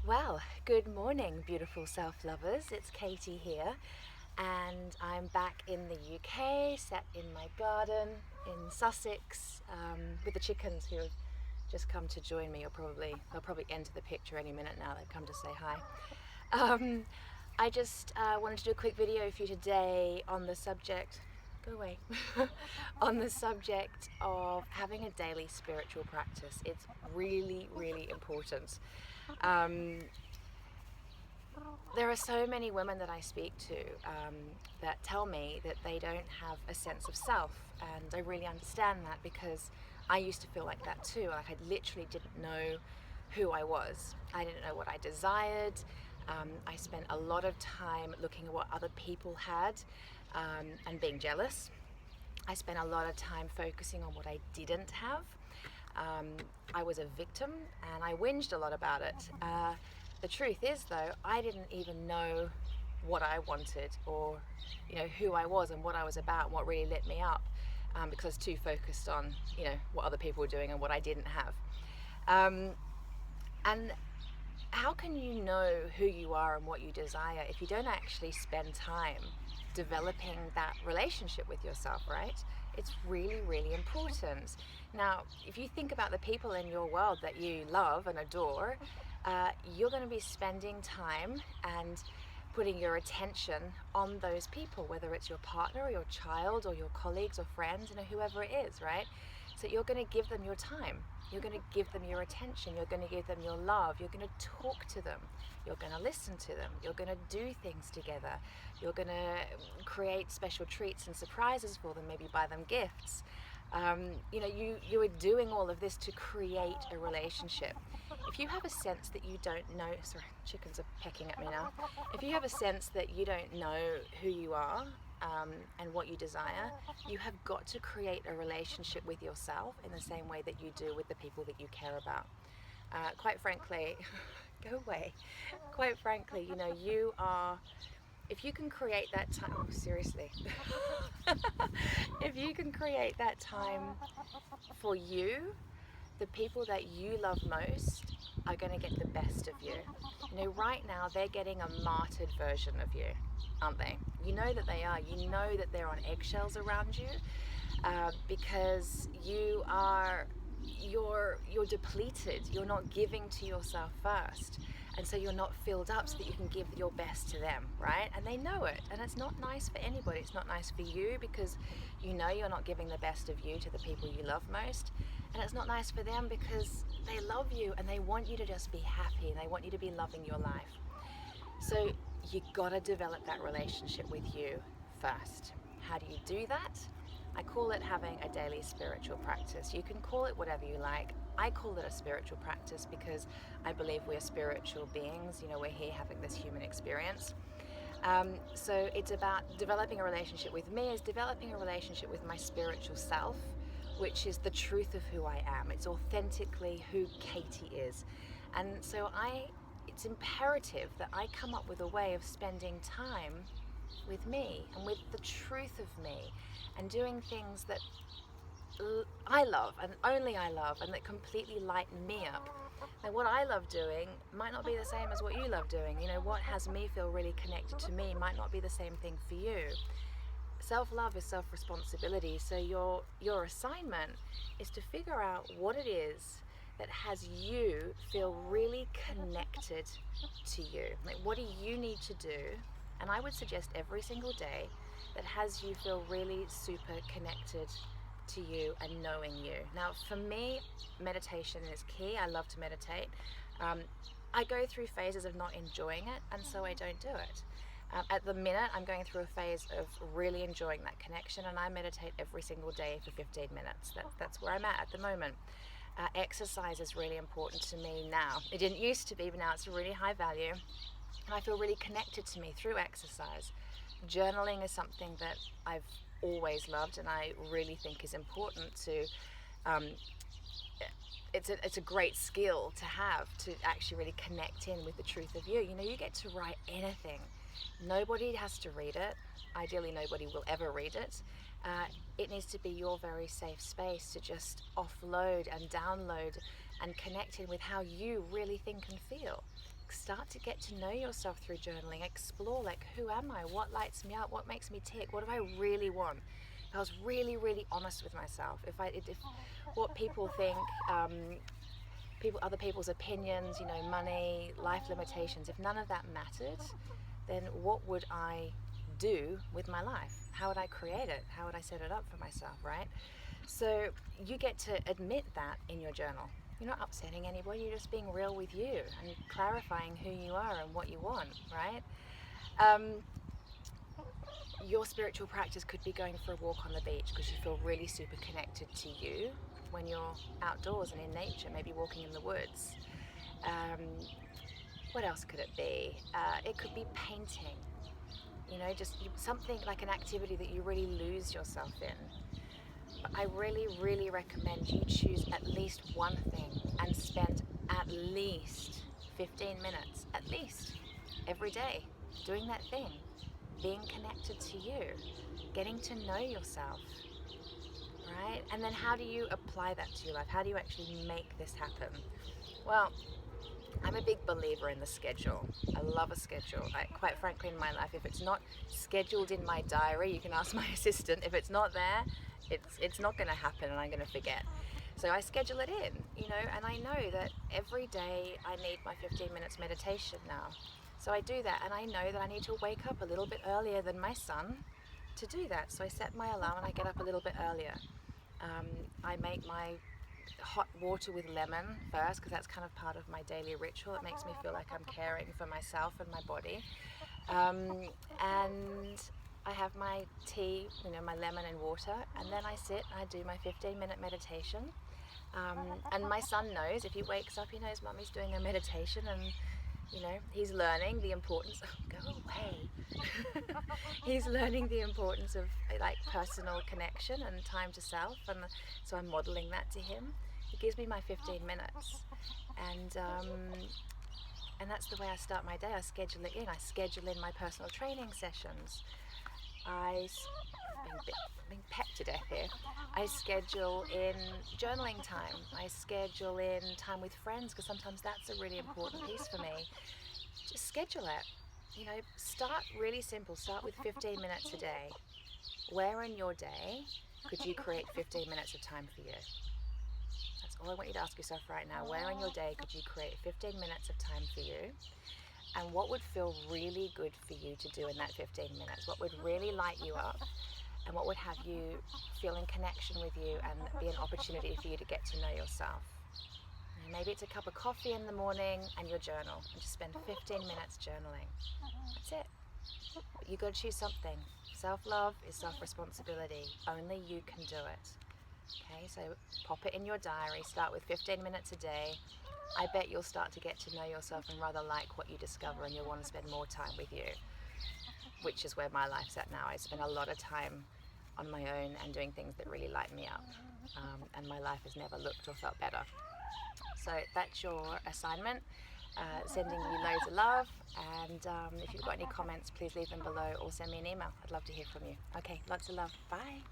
Well, good morning, beautiful self-lovers. It's Katie here, and I'm back in the UK, sat in my garden in Sussex with the chickens who have just come to join me. They'll probably enter the picture any minute now. They've come to say hi. I just wanted to do a quick video for you today on the subject. Go away. On the subject of having a daily spiritual practice. It's really, really important. There are so many women that I speak to that tell me that they don't have a sense of self, and I really understand that because I used to feel like that too. Like I literally didn't know who I was. I didn't know what I desired. I spent a lot of time looking at what other people had and being jealous. I spent a lot of time focusing on what I didn't have. I was a victim and I whinged a lot about it. The truth is though, I didn't even know what I wanted or who I was and what I was about and what really lit me up because I was too focused on what other people were doing and what I didn't have. And how can you know who you are and what you desire if you don't actually spend time developing that relationship with yourself, right? It's really, really important. Now, if you think about the people in your world that you love and adore, you're going to be spending time and putting your attention on those people, whether it's your partner or your child or your colleagues or friends, whoever it is, right? So you're going to give them your time. You're going to give them your attention. You're going to give them your love. You're going to talk to them. You're going to listen to them. You're going to do things together. You're going to create special treats and surprises for them, maybe buy them gifts. You are doing all of this to create a relationship. If you have a sense that you don't know, sorry, chickens are pecking at me now. If you have a sense that you don't know who you are and what you desire, you have got to create a relationship with yourself in the same way that you do with the people that you care about. Quite frankly, go away. Quite frankly, you are, if you can create that time, oh, seriously, if you can create that time for you, the people that you love most are going to get the best of you. Right now they're getting a martyred version of you, aren't they? You know that they are. You know that they're on eggshells around you because you're depleted. You're not giving to yourself first. And so you're not filled up so that you can give your best to them, right? And they know it. And it's not nice for anybody. It's not nice for you because you're not giving the best of you to the people you love most. And it's not nice for them because they love you and they want you to just be happy and they want you to be loving your life. So you gotta develop that relationship with you first. How do you do that? I call it having a daily spiritual practice. You can call it whatever you like. I call it a spiritual practice because I believe we're spiritual beings. We're here having this human experience. So it's about developing a relationship with me, is developing a relationship with my spiritual self, which is the truth of who I am. It's authentically who Katie is. And so it's imperative that I come up with a way of spending time with me and with the truth of me and doing things that I love and only I love and that completely lighten me up. Now what I love doing might not be the same as what you love doing. What has me feel really connected to me might not be the same thing for you. Self-love is self-responsibility, so your assignment is to figure out what it is that has you feel really connected to you. Like, what do you need to do? And I would suggest every single day that has you feel really super connected to you and knowing you. Now, for me, meditation is key. I love to meditate. I go through phases of not enjoying it, and so I don't do it. At the minute, I'm going through a phase of really enjoying that connection, and I meditate every single day for 15 minutes. That's where I'm at the moment. Exercise is really important to me now. It didn't used to be, but now it's really high value. And I feel really connected to me through exercise. Journaling is something that I've always loved and I really think is important to it's a great skill to have to actually really connect in with the truth of you. You get to write anything. Nobody has to read it. Ideally, nobody will ever read it. It needs to be your very safe space to just offload and download and connect in with how you really think and feel. start to get to know yourself through journaling. Explore, like, who am I? What lights me up? What makes me tick? What do I really want? If I was really, really honest with myself, if what people think, other people's opinions, money, life limitations, if none of that mattered, then what would I do with my life? How would I create it? How would I set it up for myself, right? So you get to admit that in your journal. You're not upsetting anybody, you're just being real with you and clarifying who you are and what you want, right? Your spiritual practice could be going for a walk on the beach because you feel really super connected to you when you're outdoors and in nature, maybe walking in the woods. What else could it be? It could be painting, just something like an activity that you really lose yourself in. But I really, really recommend you choose at least one thing and spend at least 15 minutes, at least, every day doing that thing, being connected to you, getting to know yourself, right? And then how do you apply that to your life? How do you actually make this happen? Well, I'm a big believer in the schedule. I love a schedule. Quite frankly, in my life, if it's not scheduled in my diary, you can ask my assistant, if it's not there, it's not going to happen and I'm going to forget. So I schedule it in, and I know that every day I need my 15 minutes meditation now. So I do that, and I know that I need to wake up a little bit earlier than my son to do that. So I set my alarm and I get up a little bit earlier. I make my hot water with lemon first because that's kind of part of my daily ritual. It makes me feel like I'm caring for myself and my body. And I have my tea, my lemon and water, and then I sit and I do my 15-minute meditation. And my son knows, if he wakes up, he knows Mummy's doing a meditation, and he's learning the importance go away. He's learning the importance of personal connection and time to self, and so I'm modeling that to him. It gives me my 15 minutes, and that's the way I start my day. I schedule it in. I schedule in my personal training sessions. Being pecked to death here. I schedule in journaling time. I schedule in time with friends because sometimes that's a really important piece for me. Just schedule it. Start really simple. Start with 15 minutes a day. Where in your day could you create 15 minutes of time for you? That's all I want you to ask yourself right now. Where in your day could you create 15 minutes of time for you? And what would feel really good for you to do in that 15 minutes? What would really light you up? And what would have you feel in connection with you and be an opportunity for you to get to know yourself? Maybe it's a cup of coffee in the morning and your journal, and just spend 15 minutes journaling. That's it. But you got to choose something. Self-love is self-responsibility. Only you can do it. Okay, so pop it in your diary. Start with 15 minutes a day. I bet you'll start to get to know yourself and rather like what you discover, and you'll want to spend more time with you, which is where my life's at now. I spend a lot of time on my own and doing things that really light me up, and my life has never looked or felt better. So that's your assignment. Sending you loads of love, and if you've got any comments, please leave them below or send me an email. I'd love to hear from you. Okay, lots of love. Bye.